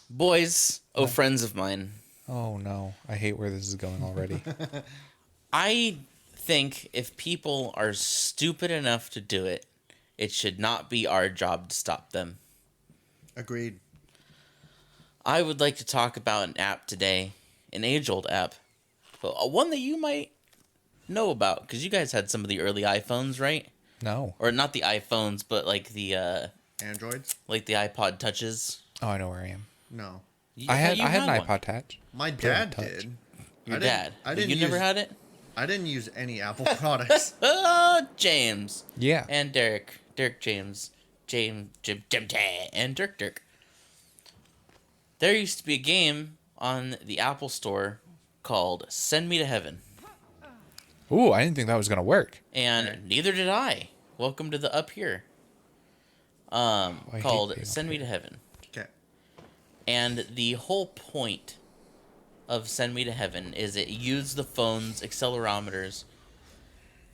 Boys, oh What? friends of mine, Oh no, I hate where this is going already. I think if people are stupid enough to do it, it should not be our job to stop them. Agreed. I would like to talk about an app today, an age-old app, but one that you might know about because you guys had some of the early iPhones, right? No. Or not the iPhones, but Androids? like the iPod touches. Oh, I know where I am. No. You, I had you an one. iPod Touch. My Put it in dad touch. did. Your I didn't- dad. I But didn't you never use- had it? I didn't use any Apple products. James. Yeah. And Derek James. Jim and Dirk. There used to be a game on the Apple Store called Send Me to Heaven. Ooh, I didn't think that was gonna work. And neither did I. Welcome to the Up Here. I hate Called being Send up Me here. to Heaven. Okay. And the whole point of Send Me to Heaven is it used the phone's accelerometers,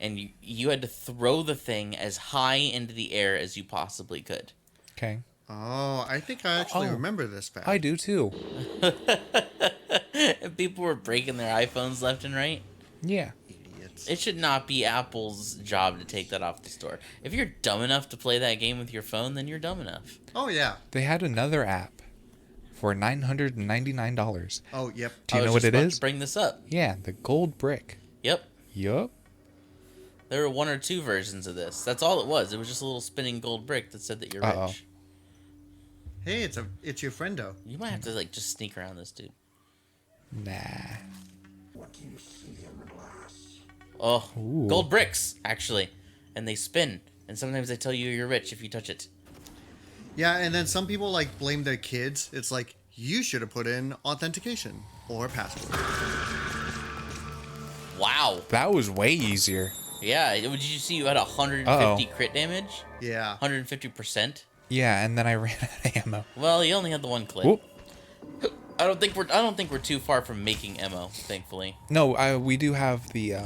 and you had to throw the thing as high into the air as you possibly could. Okay. Oh, I think I actually Oh. remember this fact. I do too. And people were breaking their iPhones left and right. Yeah. Idiots. It should not be Apple's job to take that off the store. If you're dumb enough to play that game with your phone, then you're dumb enough. Oh, yeah. They had another app for $999. Oh, yep. Do you I was know what just it about is? to bring this up. Yeah, the gold brick. Yep. Yup. There were one or two versions of this. That's all it was. It was just a little spinning gold brick that said that you're Uh-oh. rich. Hey, it's your friendo. You might have to just sneak around this dude. Nah. Oh, Ooh. gold bricks actually, and they spin. And sometimes they tell you you're rich if you touch it. Yeah, and then some people like blame their kids. It's like you should have put in authentication or password. Wow. That was way easier. Yeah. Did you see you had 150 Uh-oh. crit damage? Yeah. 150%. Yeah, and then I ran out of ammo. Well, you only had the one clip. Whoop. I don't think we're too far from making ammo, thankfully. No, we do have the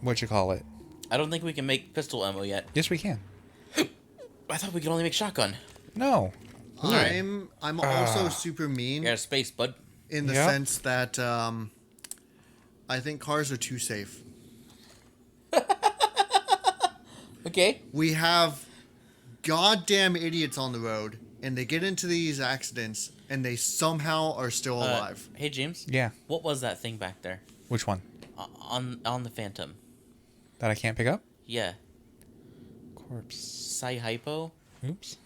what you call it? I don't think we can make pistol ammo yet. Yes, we can. I thought we could only make shotgun. No. I'm also super mean You're out of space, bud. in the Yep. sense that I think cars are too safe. Okay. We have goddamn idiots on the road, and they get into these accidents, and they somehow are still alive. Hey, James. Yeah. What was that thing back there? Which one? On the Phantom. That I can't pick up? Yeah. Corpse. Psy-hypo? Oops.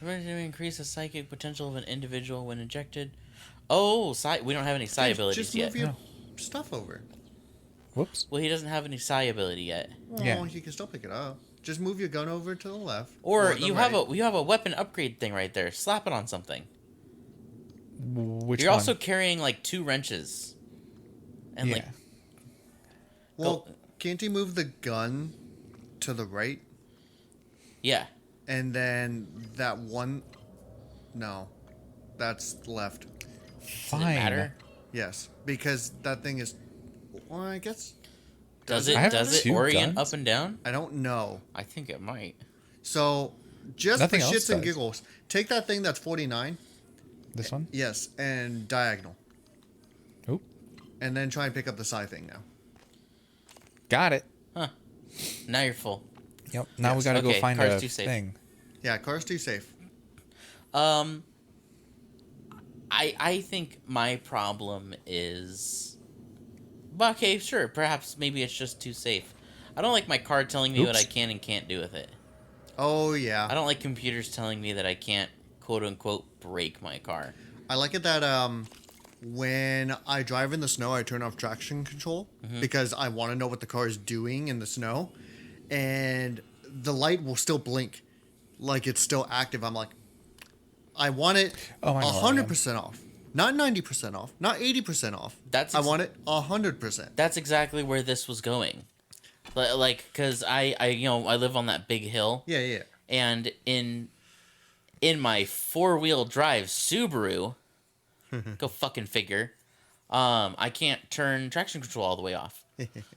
We're to increase the psychic potential of an individual when injected. Oh, we don't have any psi abilities Just yet. move your No. stuff over. Whoops. Well, he doesn't have any psi ability yet. Well, Yeah. you can still pick it up. Just move your gun over to the left. Or the you right. have a weapon upgrade thing right there. Slap it on something. Which You're one? also carrying like 2 wrenches. And yeah. like Well, go- can't you move the gun to the right? yeah. And then that one... No. That's left. Does Fine. it matter? Yes. Because that thing is... Well, I guess... Does I have it two orient guns. up and down? I don't know. I think it might. So, just Nothing for else shits and does. giggles, take that thing that's 49, This one? yes, and diagonal. Oop. And then try and pick up the psi thing now. Got it. Huh. Now you're full. Yep. Now we Yes. gotta go Okay, find car's a too safe. thing. Yeah, car's too safe. I think my problem is... Well, okay, sure. Perhaps maybe it's just too safe. I don't like my car telling me what I Oops. can and can't do with it. Oh, yeah. I don't like computers telling me that I can't, quote-unquote, break my car. I like it that when I drive in the snow, I turn off traction control because I want to know what the car is doing in the snow. And the light will still blink like it's still active. I'm like, I want it Oh, I know what I am. 100% off. Not 90% off. Not 80% off. I want it 100%. That's exactly where this was going. Like, because I live on that big hill. Yeah, yeah. And in my 4-wheel drive Subaru, go fucking figure, I can't turn traction control all the way off.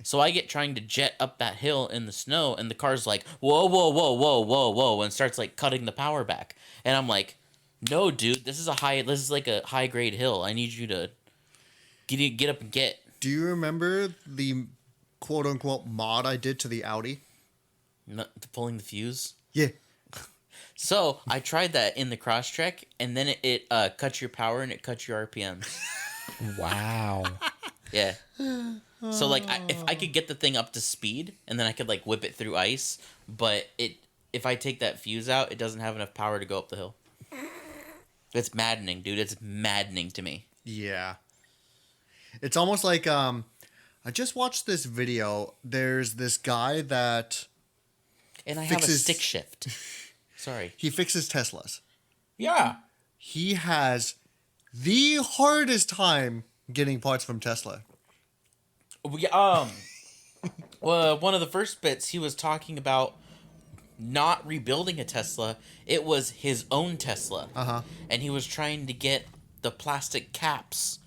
So I get trying to jet up that hill in the snow, and the car's like, whoa, whoa, whoa, whoa, whoa, whoa, and starts like cutting the power back. And I'm like, No, dude, this is like a high grade hill. I need you to get up and get. Do you remember the quote unquote mod I did to the Audi? Not pulling the fuse. Yeah. So I tried that in the Crosstrek, and then it cuts your power and it cuts your RPMs. Wow. Yeah. So like, if I could get the thing up to speed, and then I could like whip it through ice, but if I take that fuse out, it doesn't have enough power to go up the hill. It's maddening, dude. It's maddening to me. Yeah. It's almost like I just watched this video. There's this guy that And I have a fixes- stick shift. Sorry. he fixes Teslas. Yeah. He has the hardest time getting parts from Tesla. Well, one of the first bits he was talking about not rebuilding a Tesla. It was his own Tesla. Uh-huh. And he was trying to get the plastic caps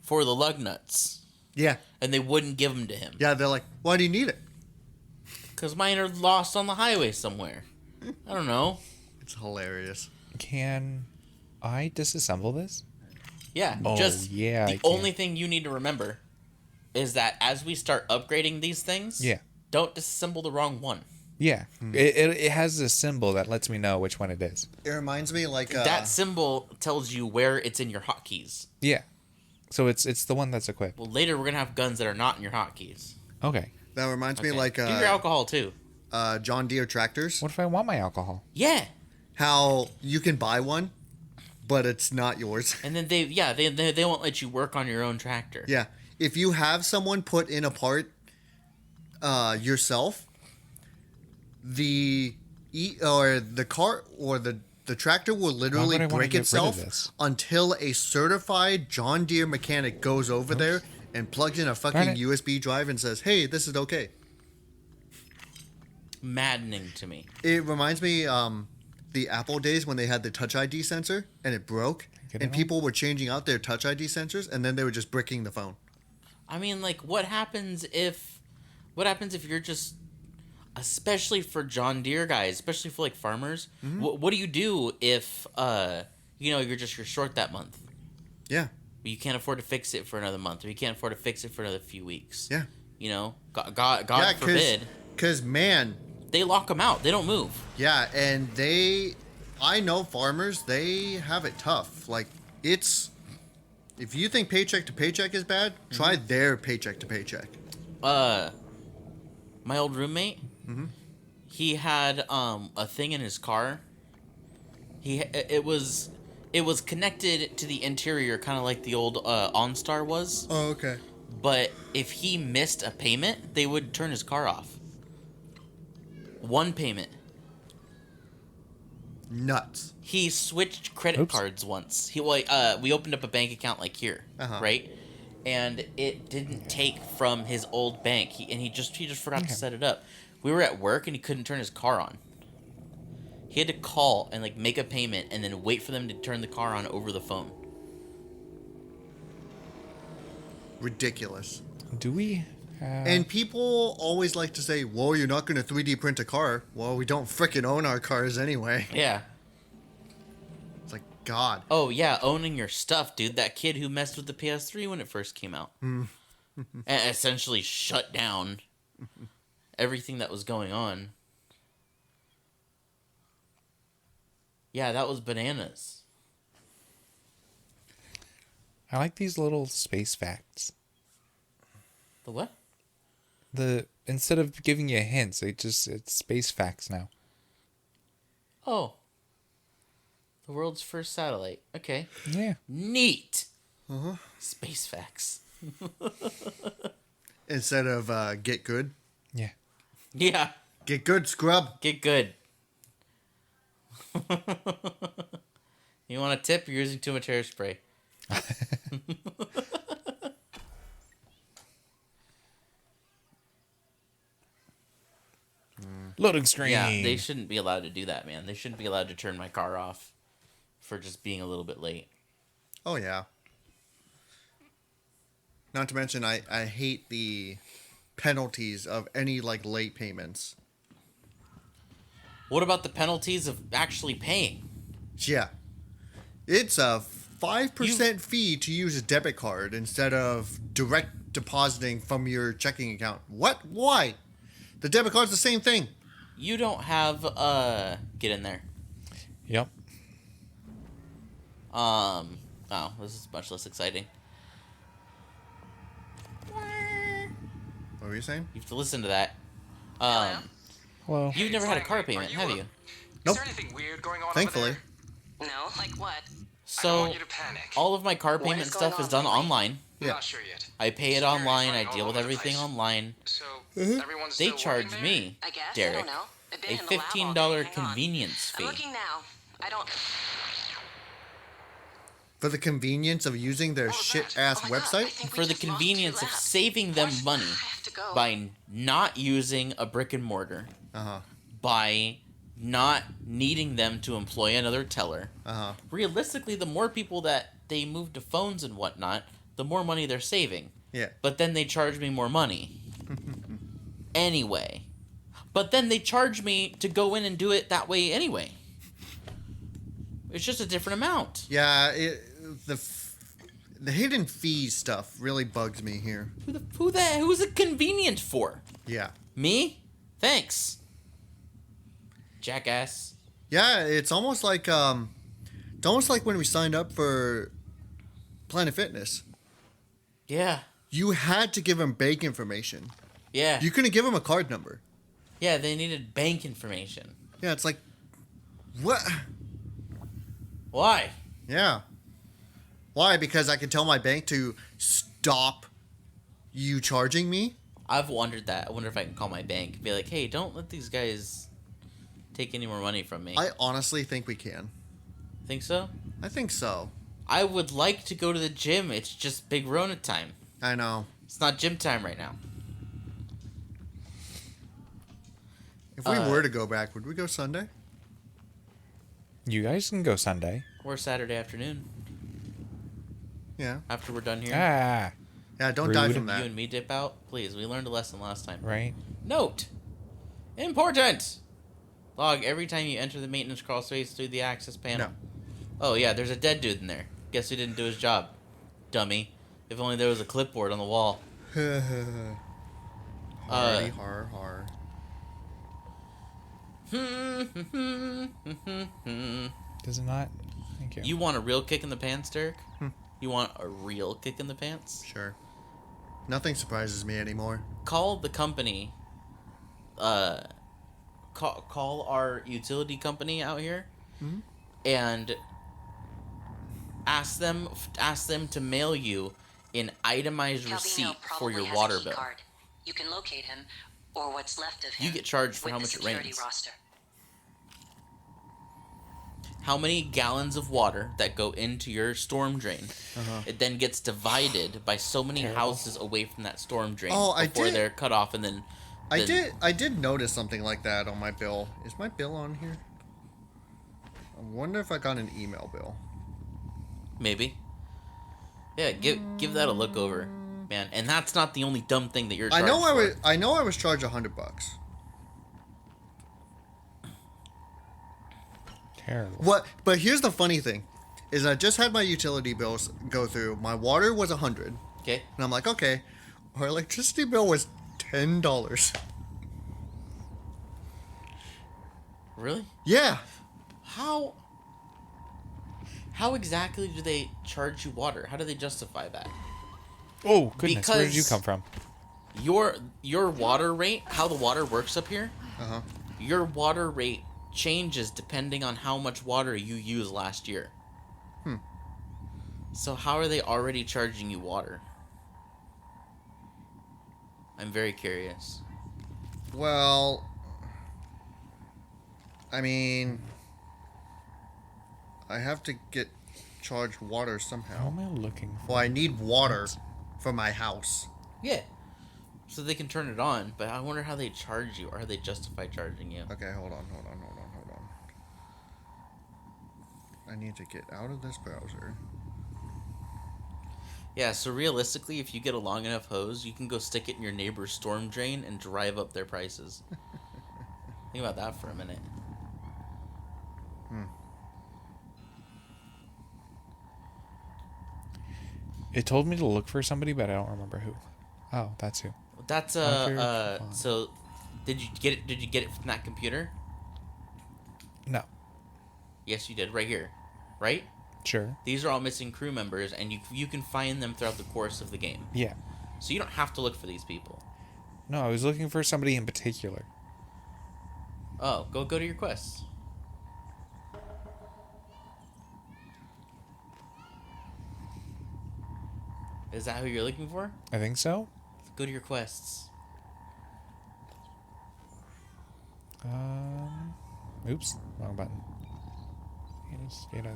for the lug nuts. Yeah. And they wouldn't give them to him. Yeah, they're like, why do you need it? Because mine are lost on the highway somewhere. I don't know. It's hilarious. Can I disassemble this? Yeah. Oh, just yeah, I the can. only thing you need to remember is that as we start upgrading these things, Yeah. don't disassemble the wrong one. Yeah. It has a symbol that lets me know which one it is. It reminds me like That symbol tells you where it's in your hotkeys. Yeah. So it's the one that's equipped. Well, later we're gonna have guns that are not in your hotkeys. Okay. that reminds me Okay. like do your alcohol too. John Deere tractors. What if I want my alcohol? Yeah, How you can buy one, but it's not yours. and then they won't let you work on your own tractor. Yeah. If you have someone put in a part yourself, the car or the tractor will literally would I wanna break get rid of itself this? until a certified John Deere mechanic goes over there and plugs in a fucking Darn it. USB drive and says, "Hey, this is okay." Maddening to me. It reminds me the Apple days when they had the Touch ID sensor and it broke Get and it on? people were changing out their Touch ID sensors and then they were just bricking the phone. I mean, like, what happens if you're just, especially for John Deere guys, especially for like farmers, what do you do if you're short that month? Yeah. You can't afford to fix it for another month, or you can't afford to fix it for another few weeks. Yeah. You know, God forbid, Cuz man, they lock them out. They don't move. yeah, and I know farmers, they have it tough. Like if you think paycheck to paycheck is bad, try their paycheck to paycheck. My old roommate, he had a thing in his car. It was connected to the interior, kind of like the old OnStar was. Oh, okay. But if he missed a payment, they would turn his car off. One payment. Nuts. He switched credit Oops. cards once. We opened up a bank account like here, right? And it didn't take from his old bank. He just forgot to set it up. We were at work and he couldn't turn his car on. He had to call and like make a payment and then wait for them to turn the car on over the phone. Ridiculous. Do we have... And people always like to say, "Well, you're not going to 3D print a car." Well, we don't frickin' own our cars anyway. Yeah. It's like, God. Oh yeah, owning your stuff, dude. That kid who messed with the PS3 when it first came out, and essentially shut down everything that was going on. Yeah, that was bananas. I like these little space facts. The what? Instead of giving you hints, it's space facts now. Oh. The world's first satellite. Okay. Yeah. Neat. Space facts. Instead of get good. Yeah. Yeah. Get good, scrub. Get good. You want a tip? You're using too much hairspray. Loading screen. Yeah, they shouldn't be allowed to do that, man. They shouldn't be allowed to turn my car off for just being a little bit late. Oh, yeah. Not to mention, I hate the penalties of any, like, late payments. What about the penalties of actually paying? Yeah. It's a 5% fee to use a debit card instead of direct depositing from your checking account. What? Why? The debit card's the same thing. You don't have get in there. Yep. Oh, this is much less exciting. What were you saying? You have to listen to that. Well, You've never had a car payment, have you? Nope. Is there anything weird going on Thankfully. over there? No, like what? I don't So want you to panic. all of my car What payment is going stuff is on done lately? online. I'm Yeah. not sure yet. I pay it Security's online. I running all deal with over the everything place. online. So everyone's They still charge working there? me, I guess. I Derek, don't know. I've been a in the lab all $15 day. Hang on. convenience I'm fee. looking now. I don't. For the convenience of using their What was shit that? ass Oh my God, I website? think we For the just lost two convenience of labs. saving them What? money I have to go. by not using a brick and mortar, Uh-huh. by not needing them to employ another teller. Uh-huh. Realistically, the more people that they move to phones and whatnot, the more money they're saving. Yeah. But then they charge me more money. Anyway. But then they charge me to go in and do it that way anyway. It's just a different amount. Yeah, the hidden fees stuff really bugs me here. Who's it convenient for? Yeah. Me? Thanks. Jackass. Yeah, it's almost like when we signed up for Planet Fitness. Yeah. You had to give them bank information. Yeah. You couldn't give them a card number. Yeah, they needed bank information. Yeah, it's like, what? Why? Yeah. Why? Because I can tell my bank to stop you charging me? I've wondered that. I wonder if I can call my bank and be like, hey, don't let these guys take any more money from me. I honestly think we can. Think so? I think so. I would like to go to the gym. It's just Big Rona time. I know. It's not gym time right now. If we were to go back, would we go Sunday? you guys can go Sunday. Or Saturday afternoon Yeah. after we're done here. Ah, Yeah, don't die Rude. from You that. and me dip out. Please, we learned a lesson last time. right. Note. Important. Log every time you enter the maintenance crawl space through the access panel. No. Oh, yeah, there's a dead dude in there. Guess who didn't do his job? Dummy. If only there was a clipboard on the wall. Hardy, har, har. Does it not? Thank you. You want a real kick in the pants, Derek? You want a real kick in the pants? Sure. Nothing surprises me anymore. Call the company. Call our utility company out here, and ask them to mail you an itemized Calvino receipt for probably your has water a key bill. card. You can locate him, or what's left of him. You get charged for with how the much it security rains. roster. How many gallons of water that go into your storm drain? It then gets divided by so many houses away from that storm drain Oh, I before did- they're cut off, and then I did notice something like that on my bill. Is my bill on here? I wonder if I got an email bill. maybe. Yeah, give that a look over, man. And that's not the only dumb thing that you're I charged know for. I know I was charged $100. Terrible. What? But here's the funny thing, is I just had my utility bills go through. My water was $100, and Okay. I'm like, okay, our electricity bill was $10. Really? Yeah. How exactly do they charge you water? How do they justify that? Oh goodness, where did you Because- come from? Your water rate, how the water works up here, Uh-huh. your water rate changes depending on how much water you used last year. So how are they already charging you water? I'm very curious. Well, I mean, I have to get charged water How somehow. am I looking for? Well, I need water for my house. Yeah. So they can turn it on, but I wonder how they charge you, or how they justify charging you. Okay, hold on. I need to get out of this browser. Yeah, so realistically, if you get a long enough hose, you can go stick it in your neighbor's storm drain and drive up their prices. Think about that for a minute. It told me to look for somebody, but I don't remember who. Oh, that's who. That's Unfair fun. so did you get it? Did you get it from that computer? No. Yes, you did. Right here, right? Sure. These are all missing crew members, and you can find them throughout the course of the game. Yeah. So you don't have to look for these people. No, I was looking for somebody in particular. Oh, go to your quests. Is that who you're looking for? I think so. Go to your quests. Oops, wrong button.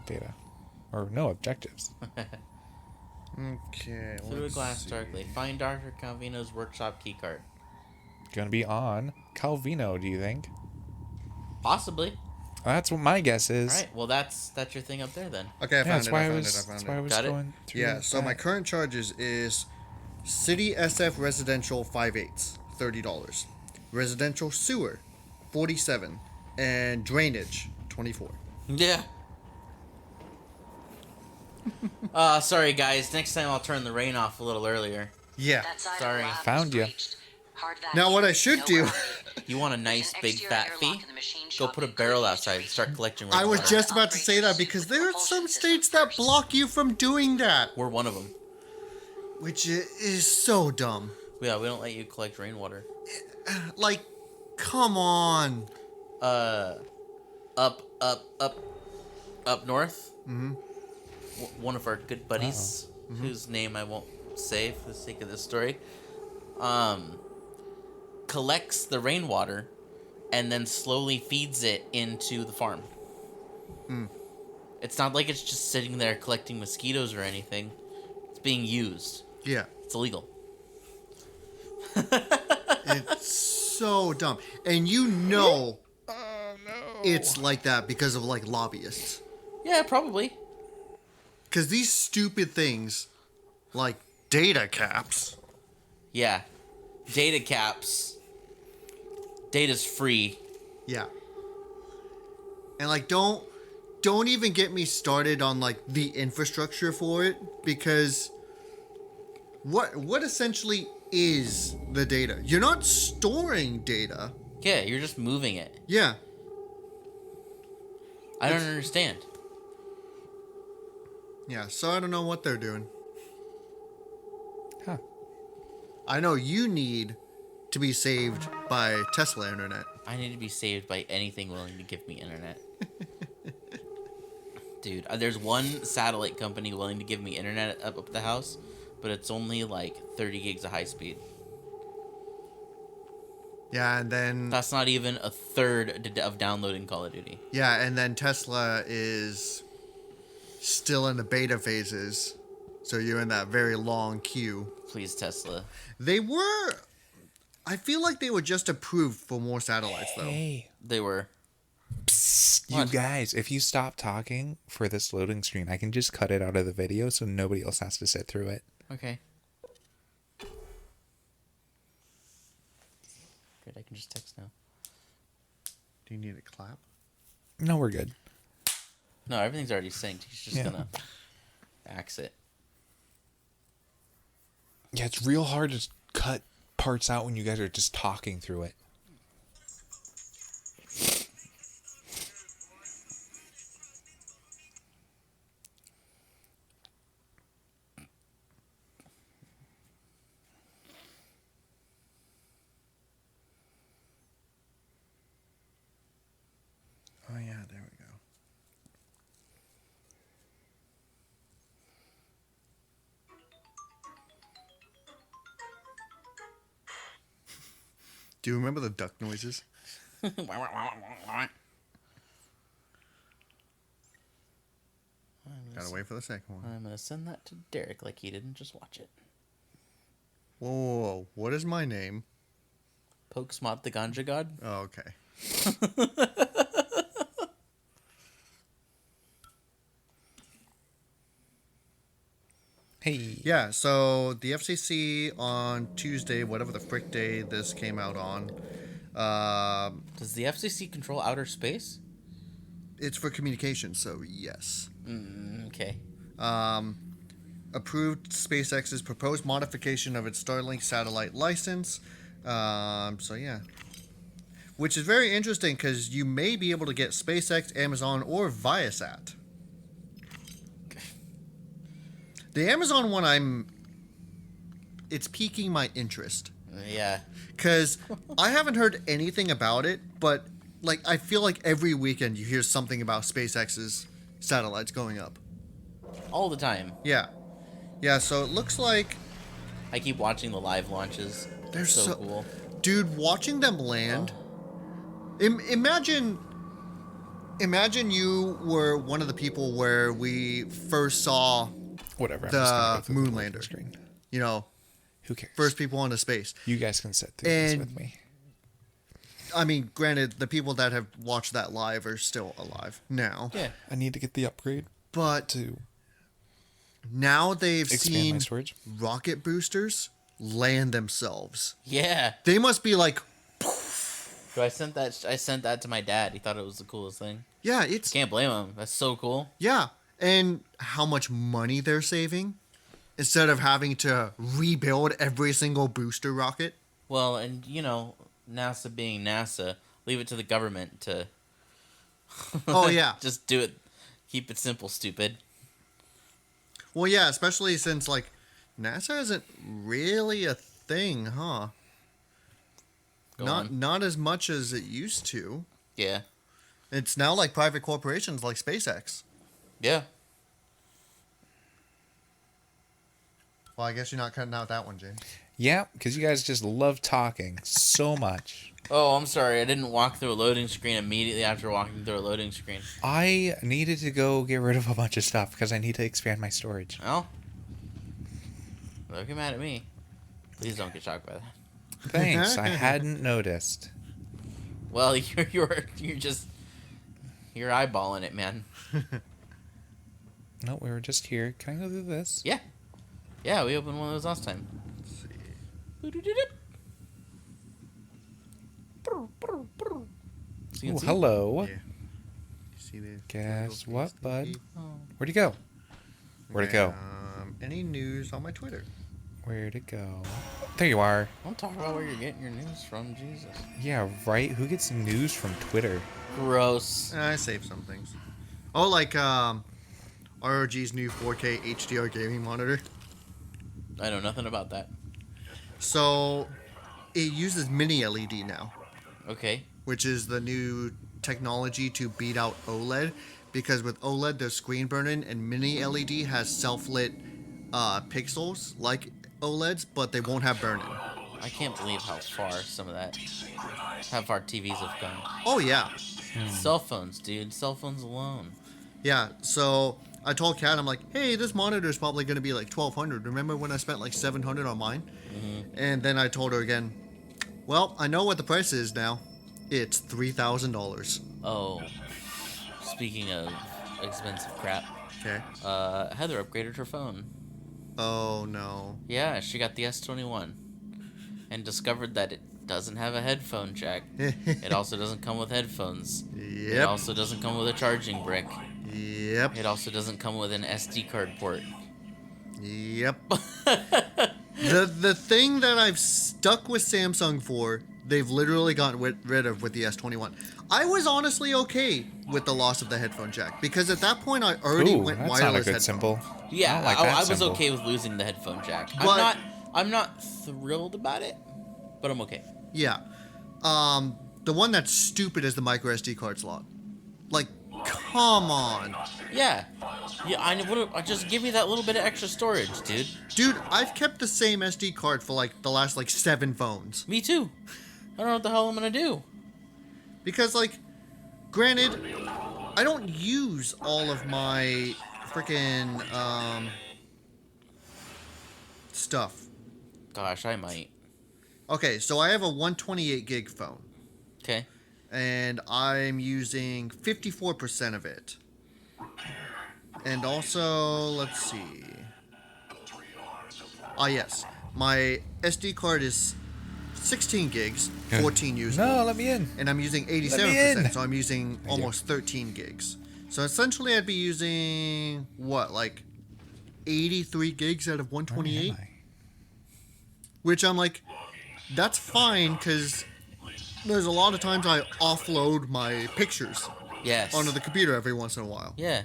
Data. Or no, objectives. Okay. Through a let's glass see. darkly. Find Dr. Calvino's workshop keycard. Gonna be on Calvino, do you think? Possibly. That's what my guess is. All right. Well, that's your thing up there then. Okay, I Yeah, found that's it. why I I found was. it. I found That's why I it. was Got it? going through. Yeah. So my that. current charges is City SF Residential 5/8, $30. Residential Sewer, 47, and Drainage, 24. Yeah. Sorry guys. Next time I'll turn the rain off a little earlier. Yeah. That side Sorry. of the lab Found is ya. breached. Hard Now what I vacuum, should no do- gravity. You want a nice There's an big exterior fat airlock fee? in the machine Go shop put a that barrel could be outside and start reached. collecting I was rainwater. just about to say that because there are some states that block you from doing that, We're one of them. which is so dumb. Yeah, we don't let you collect rainwater. Like, come on. Up north. Mm-hmm. One of our good buddies, whose name I won't say for the sake of this story, collects the rainwater and then slowly feeds it into the farm. It's not like it's just sitting there collecting mosquitoes or anything. It's being used. Yeah. It's illegal. It's so dumb. And you know it's like that because of like lobbyists. Yeah, probably. Because these stupid things, like data caps, Yeah. Data caps. Data's free. yeah. And like don't even get me started on like the infrastructure for it, because what essentially is the data? You're not storing data. Yeah, you're just moving it. Yeah. I don't understand. Yeah, so I don't know what they're doing. Huh. I know you need to be saved by Tesla internet. I need to be saved by anything willing to give me internet. Dude, there's one satellite company willing to give me internet up the house, but it's only like 30 gigs of high speed. Yeah, and then That's not even a third of downloading Call of Duty. and then Tesla is still in the beta phases. So you're in that very long queue. Please, Tesla. I feel like they were just approved for more satellites though. Hey, They were. you What? guys, if you stop talking for this loading screen, I can just cut it out of the video so nobody else has to sit through it. Okay. Great, I can just text now. Do you need a clap? No, we're good. No, everything's already synced. He's just Yeah. gonna axe it. Yeah, it's real hard to cut parts out when you guys are just talking through it. Oh yeah, there we go. Do you remember the duck noises? Gotta wait for the second one. I'm gonna send that to Derek like he didn't just watch it. Whoa, whoa, whoa. What is my name? Pokesmot the Ganja God? Oh, okay. Hey. Yeah, so the FCC on Tuesday, whatever the frick day this came out on, Does the FCC control outer space? it's for communication, so yes. Okay. approved SpaceX's proposed modification of its Starlink satellite license. So yeah. Which is very interesting because you may be able to get SpaceX, Amazon, or Viasat. The Amazon one, it's piquing my interest. Yeah. Because I haven't heard anything about it, but like I feel like every weekend you hear something about SpaceX's satellites going up. All the time. Yeah. Yeah, so it looks like... I keep watching the live launches. They're so cool. Dude, watching them land... Imagine you were one of the people where we first saw Whatever. the moon lander. Screen. You know, Who cares? first people into space. You guys can sit through this And- with me. I mean, granted, the people that have watched that live are still alive now. Yeah. I need to get the upgrade But to now they've expand my seen storage. rocket boosters land themselves. Yeah. They must be like, So I sent that to my dad. He thought it was the coolest thing. yeah, it's... Can't blame him. That's so cool. Yeah, and how much money they're saving instead of having to rebuild every single booster rocket. Well, and you know, NASA being NASA, leave it to the government to Oh, yeah. just do it. Keep it simple, stupid. Well, yeah, especially since, like, NASA isn't really a thing, huh? Go on. Not as much as it used to. Yeah. It's now like private corporations like SpaceX. Yeah. Well, I guess you're not cutting out that one, James. Yeah, because you guys just love talking so much. Oh, I'm sorry. I didn't walk through a loading screen immediately after walking through a loading screen. I needed to go get rid of a bunch of stuff because I need to expand my storage. Oh. Don't get mad at me. Please don't get shocked by that. Thanks. I hadn't noticed. Well, you're eyeballing it, man. No, we were just here. Can I go through this? Yeah. Yeah, we opened one of those last time. So you can Ooh, see. hello. Yeah. You see this? Guess little what, piece bud? of Where'd he go? Where'd it go? Any news on my Twitter? Where'd it go? There you are. Don't talk about where you're getting your news from, Jesus. Yeah, right? Who gets news from Twitter? Gross. I saved some things. Oh, like ROG's new 4K HDR gaming monitor. I know nothing about that. So it uses mini LED now, Okay. which is the new technology to beat out OLED. Because with OLED, there's screen burn-in, and mini LED has self-lit pixels like OLEDs, but they won't have burn-in. I can't believe how far how far TVs have gone. Oh yeah, Cell phones, dude. Cell phones alone. yeah. So I told Kat, I'm like, hey, this monitor is probably going to be like $1,200. Remember when I spent like $700 on mine? And then I told her again, well, I know what the price is now. It's $3,000. Oh. Speaking of expensive crap, Okay. Heather upgraded her phone. Oh no. Yeah, she got the S21 and discovered that it doesn't have a headphone jack. It also doesn't come with headphones. It Yep. also doesn't come with a charging brick. Yep. It also doesn't come with an SD card port. Yep. The thing that I've stuck with Samsung for, they've literally gotten rid of with the S21. I was honestly okay with the loss of the headphone jack because at that point I already Ooh, went that's wireless not a good headphone. symbol. Yeah, I don't like I that was symbol. okay with losing the headphone jack. But- I'm not thrilled about it, but I'm okay. Yeah. The one that's stupid is the micro SD card slot. Like, come on. Yeah, I just give me that little bit of extra storage, dude. Dude, I've kept the same SD card for like the last like 7 phones. Me too. I don't know what the hell I'm gonna do. Because like, granted, I don't use all of my freaking stuff. Gosh, I might. Okay, so I have a 128 gig phone. Okay. And I'm using 54% of it. And also, let's see. Ah, yes. My SD card is 16 gigs, 14 usable. No, let me in. And I'm using Let me 87%, in. so I'm using almost 13 gigs. So essentially I'd be using, what, like 83 gigs out of Where 128, am I? which I'm like, that's fine because there's a lot of times I offload my pictures Yes. onto the computer every once in a while. Yeah.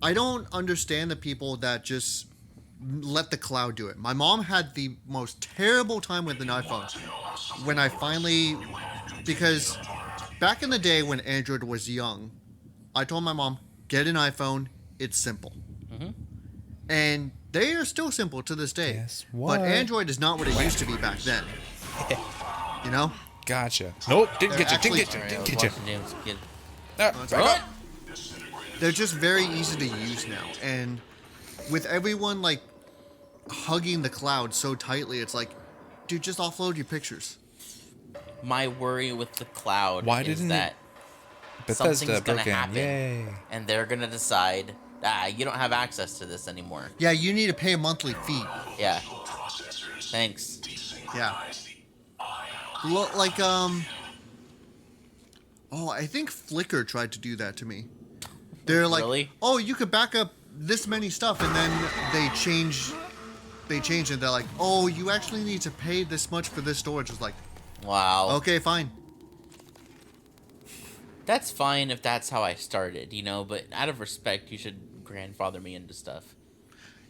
I don't understand the people that just let the cloud do it. My mom had the most terrible time with an iPhone when I finally, because back in the day when Android was young, I told my mom, get an iPhone, it's simple. Mm-hmm. And they are still simple to this day. Guess But what? Android is not what it used to be back then. You know? Gotcha. Nope, didn't They're get you. Didn't actually- get you. Alright, Didn't I get was you. watching James get. Ah, back What? up. They're just very easy to use now. And with everyone like hugging the cloud so tightly, it's like, dude, just offload your pictures. My worry with the cloud Why is didn't that Bethesda something's gonna broke in. happen, Yay. and they're gonna decide, you don't have access to this anymore. Yeah, you need to pay a monthly fee. Yeah. Thanks. Yeah. Like, oh, I think Flickr tried to do that to me. They're like, Really? oh, you could back up this many stuff, and then they change it. They're like, oh, you actually need to pay this much for this storage. It's like, Wow. okay, fine. That's fine if that's how I started, but out of respect, you should grandfather me into stuff.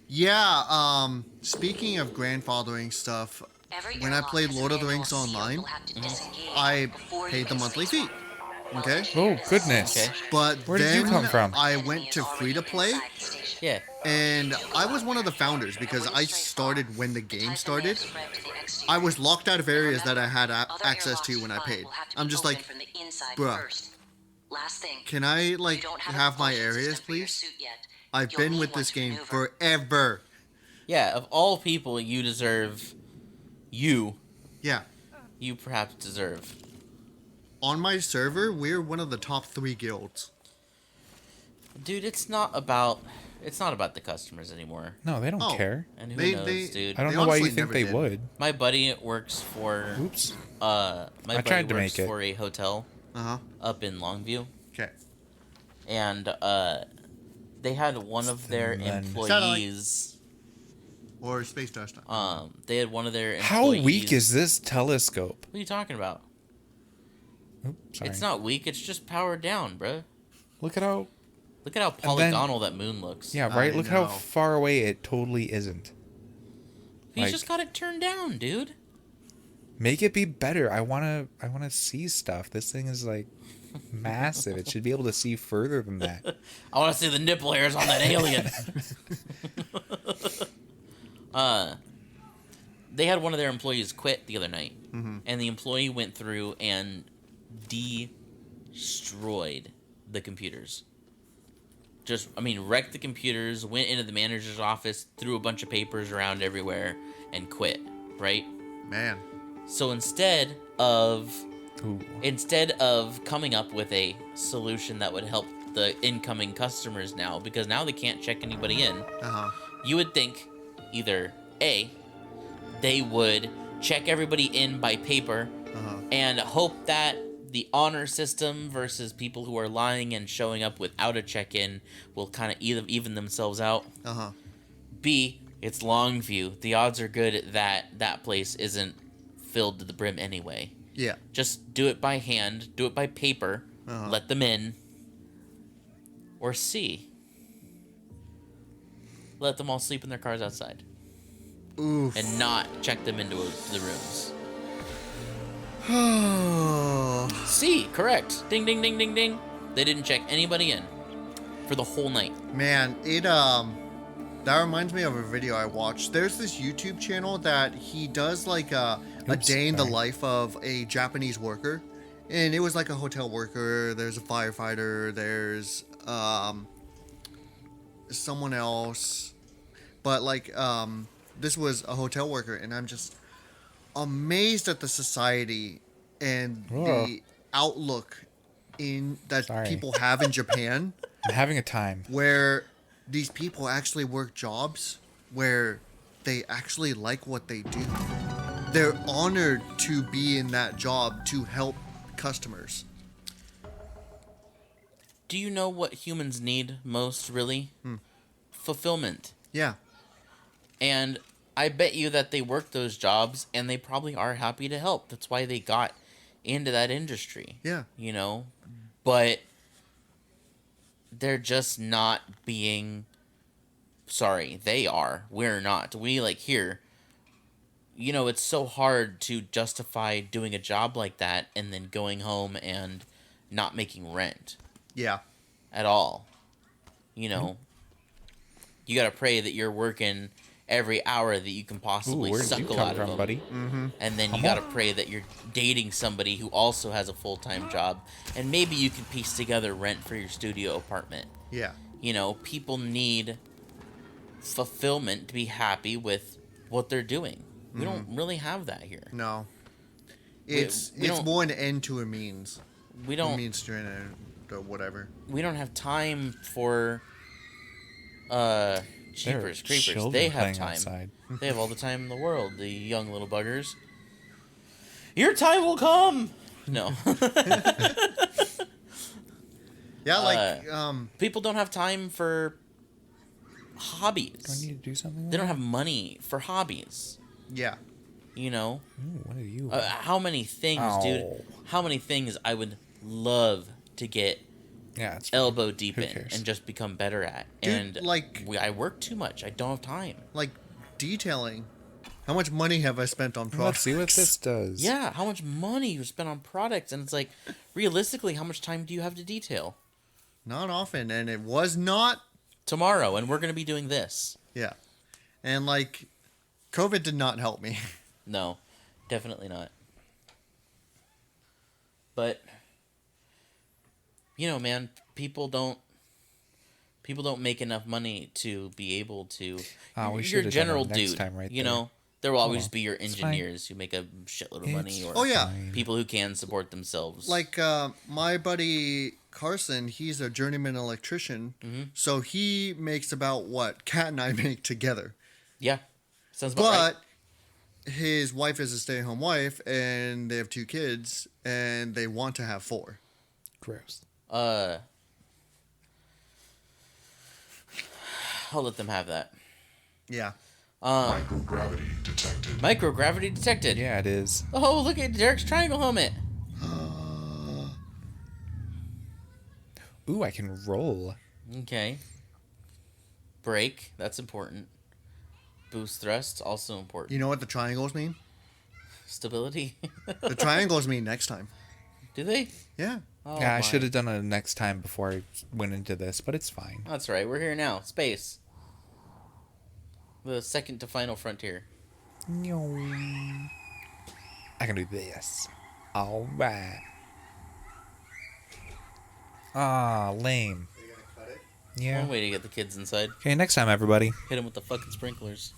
Yeah, speaking of grandfathering stuff, Every when I airlock played has a Lord of the manual Rings seal online, you'll have to disengage I before you paid the can monthly switch fee. on. Okay? Oh, goodness. Okay. But Where did you then come from? I Enemy went is to already free to play, inside the station. Yeah. and I was one of the founders because I started when the game started. I was locked out of areas that I had access to when I paid. I'm just like, bruh, Last thing, can I you like don't have have a my propulsion areas, system for your please? suit yet. I've You'll been need with one this to game maneuver. forever. Yeah, of all people you Yeah. perhaps deserve. On my server, we're one of the top 3 guilds. Dude, it's not about the customers anymore. No, they don't Oh. care. And who They- knows, they- dude? I don't They know why you honestly think never they did. would. My buddy works for Oops. my I buddy tried to works make it. for a hotel Uh-huh. up in Longview, Okay. and they had one of their Then- employees. Or Space Dust. They had one of their employees. How weak is this telescope? What are you talking about? Oops, sorry. It's not weak. It's just powered down, bruh. Look at how. Look at how then- polygonal that moon looks. Yeah, right? I Look how know. far away it totally isn't. He's like- just got it turned down, dude. Make it be better. I wanna see stuff. This thing is like massive. It should be able to see further than that. I want to see the nipple hairs on that alien. They had one of their employees quit the other night, and the employee went through and destroyed the computers. Wrecked the computers, went into the manager's office, threw a bunch of papers around everywhere, and quit, right? Man. So instead of Ooh. coming up with a solution that would help the incoming customers now, because now they can't check anybody in, Uh-huh. you would think either A, they would check everybody in by paper Uh-huh. and hope that the honor system versus people who are lying and showing up without a check-in will kind of even themselves out. Uh-huh. B, it's Longview. The odds are good that that place isn't filled to the brim anyway. Yeah. Just do it by hand, do it by paper, Uh-huh. let them in. Or C, let them all sleep in their cars outside Oof. and not check them into the rooms. C, correct. Ding, ding, ding, ding, ding. They didn't check anybody in for the whole night. Man, that reminds me of a video I watched. There's this YouTube channel that he does like a Oops, day in the sorry. life of a Japanese worker. And it was like a hotel worker, there's a firefighter, there's someone else. But like this was a hotel worker, and I'm just amazed at the society and Whoa. the outlook in that Sorry. people have in Japan, I'm having a time. where these people actually work jobs where they actually like what they do. They're honored to be in that job to help customers. Do you know what humans need most, really? Fulfillment. Yeah. And I bet you that they work those jobs and they probably are happy to help. That's why they got into that industry. Yeah. You know? But they're just not being... Sorry, they are. We're not. We, like, here... You know, it's so hard to justify doing a job like that and then going home and not making rent Yeah. at all. You know, you gotta pray that you're working every hour that you can Ooh, possibly where did you suckle come out of from, them. buddy? And then you gotta pray that you're dating somebody who also has a full-time job, and maybe you can piece together rent for your studio apartment. Yeah. You know, people need fulfillment to be happy with what they're doing. We don't really have that here. No. We It's don't- more an end to a means. We A don't means to an end, or whatever. we don't have time for Jeepers There are creepers. children They have playing time. outside. They have all the time in the world, the young little buggers. Your time will come. No. Yeah, like People don't have time for Do I hobbies. need to do something? They don't have money for hobbies. yeah. You know? Ooh, what are you? How many things, dude? Ow. How many things I would love to get Yeah, it's elbow deep Who in cares? and just become better at. Dude, And like- I work too much. I don't have time. Like detailing. How much money have I spent on Let's products? see what this does. Yeah, how much money you spend on products, and it's like, realistically, how much time do you have to detail? Not often, and it was not. Tomorrow, and we're going to be doing this. Yeah. And like, COVID did not help me. No, definitely not. But, you know, man, people don't make enough money to be able to. Ah, we you're should've a done general that next dude, time right you there. know. There will always Oh, be your it's fine. engineers who make a shitload of money, or Oh, yeah. fine. people who can support themselves. Like my buddy Carson, he's a journeyman electrician, so he makes about what Kat and I make together. yeah, sounds about right. But his wife is a stay-at-home wife, and they have 2 kids, and they want to have 4. Gross. I'll let them have that. Yeah. Microgravity detected. Microgravity detected. Yeah, it is. Oh, look at Derek's triangle helmet. Ooh, I can roll. Okay. Brake, that's important. Boost thrust, also important. You know what the triangles mean? Stability. The triangles mean next time. Do they? Yeah. Oh, Yeah, I my. should have done it next time before I went into this, but it's fine. That's right. We're here now. Space. The second to final frontier. I can do this. All right. Ah, lame. Yeah. One way to get the kids inside. Okay, next time, everybody. Hit them with the fucking sprinklers.